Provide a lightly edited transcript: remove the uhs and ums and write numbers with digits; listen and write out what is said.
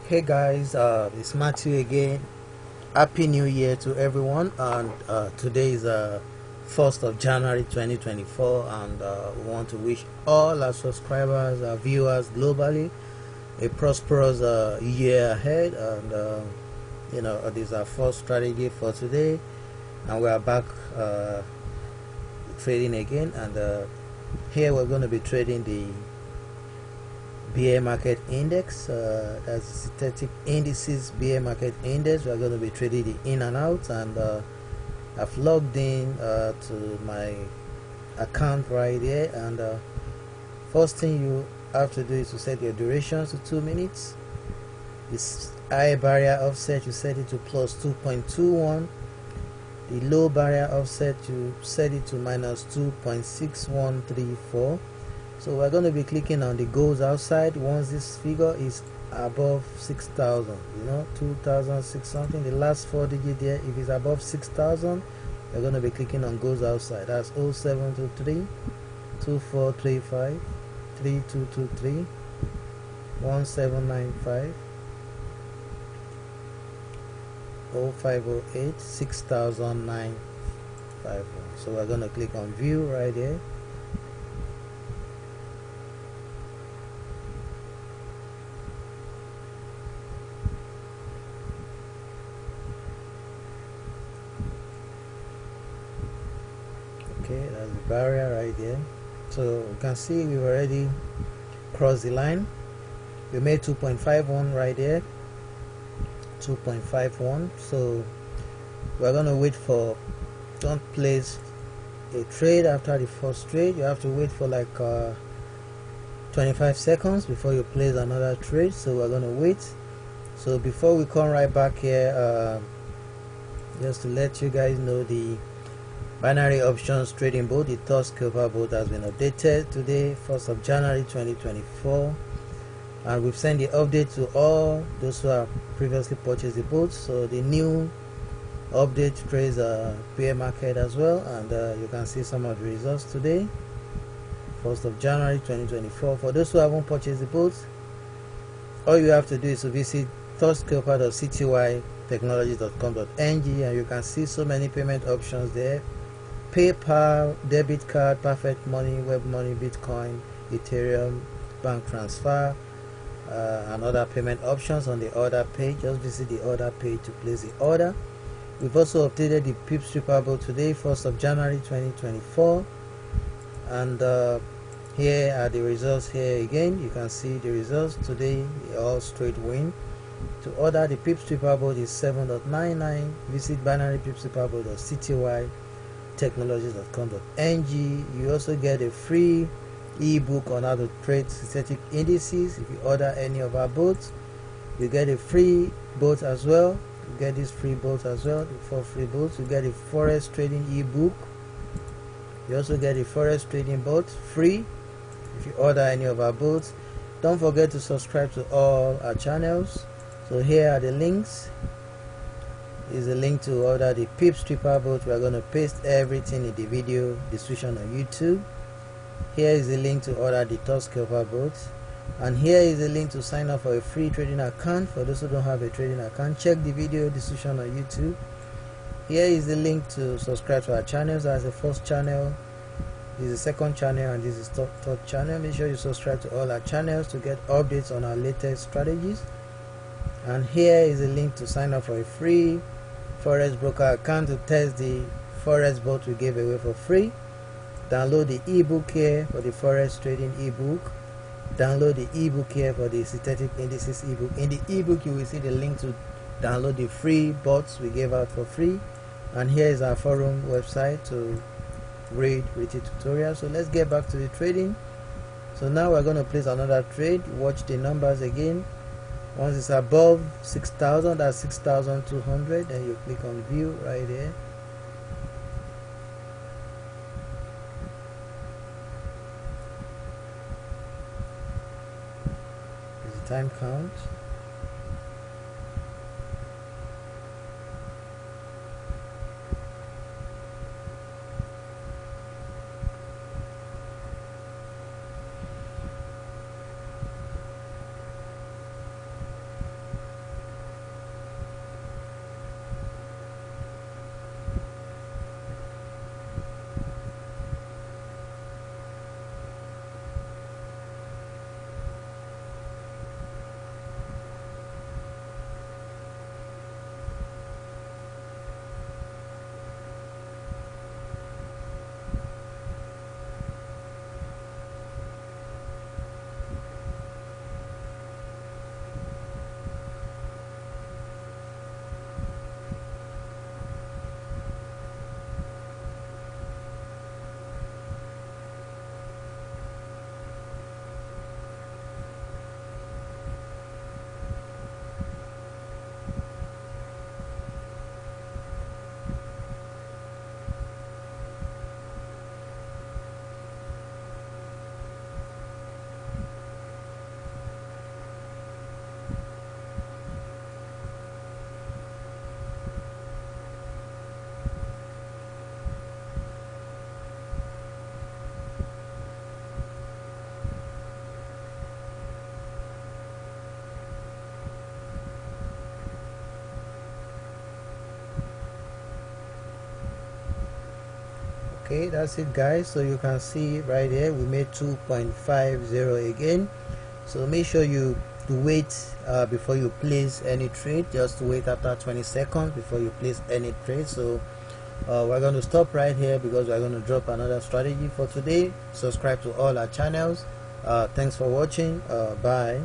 Hey guys, it's Matthew again. Happy New Year to everyone, and today is 1st of January 2024, and we want to wish all our subscribers, our viewers globally, a prosperous year ahead. And this is our first strategy for today, and we are back trading again. And here we're going to be trading the BA market index, that's synthetic indices BA market index. We are going to be trading the in and out, and I've logged in to my account right here. And first thing you have to do is to set your duration to 2 minutes. This high barrier offset, you set it to plus 2.21. the low barrier offset, you set it to minus 2.6134. So we're going to be clicking on the goes outside once this figure is above 6,000, 2,006 something, the last 4 digits there. If it's above 6,000, we're going to be clicking on goes outside. That's 0723 2435 3223 1795 0508 600951. So we're going to click on view right here. Okay, that's the barrier right there. So you can see we've already crossed the line. We made 2.51 right there, 2.51. So we're going to wait for, don't place a trade after the first trade. You have to wait for like 25 seconds before you place another trade. So we're going to wait. So before we come right back here, just to let you guys know, the binary options trading board, the TOUCHSCALPER board, has been updated today, 1st of January 2024, and we've sent the update to all those who have previously purchased the board. So the new update trades PA market as well, and you can see some of the results today, 1st of January 2024. For those who haven't purchased the board, all you have to do is to visit touchscalper.ctystechnologies.com.ng, and you can see so many payment options there: PayPal, debit card, perfect money, web money, Bitcoin, Ethereum, bank transfer, and other payment options on the order page. Just visit the order page to place the order. We've also updated the PIPSREAPER board today, 1st of January 2024, and here are the results. Here again, you can see the results today, all straight win. To order the PIPSREAPER board is 7.99. Visit binarypipsreaper.ctystechnologies.com.ng. You also get a free ebook on how to trade synthetic indices. If you order any of our boats, you get a free boat as well. You get this free boat as well, the 4 free boats. You get a Forex trading ebook. You also get a Forex trading boat free if you order any of our boats. Don't forget to subscribe to all our channels. So here are the links. Is a link to order the PIPSREAPER boat. We are going to paste everything in the video description on YouTube. Here is a link to order the TOUCHSCALPER boat, and here is a link to sign up for a free trading account. For those who don't have a trading account, check the video description on YouTube. Here is the link to subscribe to our channels. As the first channel, this is the second channel, and this is third channel. Make sure you subscribe to all our channels to get updates on our latest strategies. And here is a link to sign up for a free Forex broker account to test the Forex bot we gave away for free. Download the ebook here for the Forex trading ebook. Download the ebook here for the synthetic indices ebook. In the ebook, you will see the link to download the free bots we gave out for free. And here is our forum website to read the tutorial. So let's get back to the trading. So now we're going to place another trade. Watch the numbers again. Once it's above 6,000, that's 6,200, then you click on view right there. There's the time count. Okay, that's it guys. So you can see right here we made 2.50 again. So make sure you wait before you place any trade. Just wait after 20 seconds before you place any trade. So we're going to stop right here because we're going to drop another strategy for today. Subscribe to all our channels. Thanks for watching. Bye.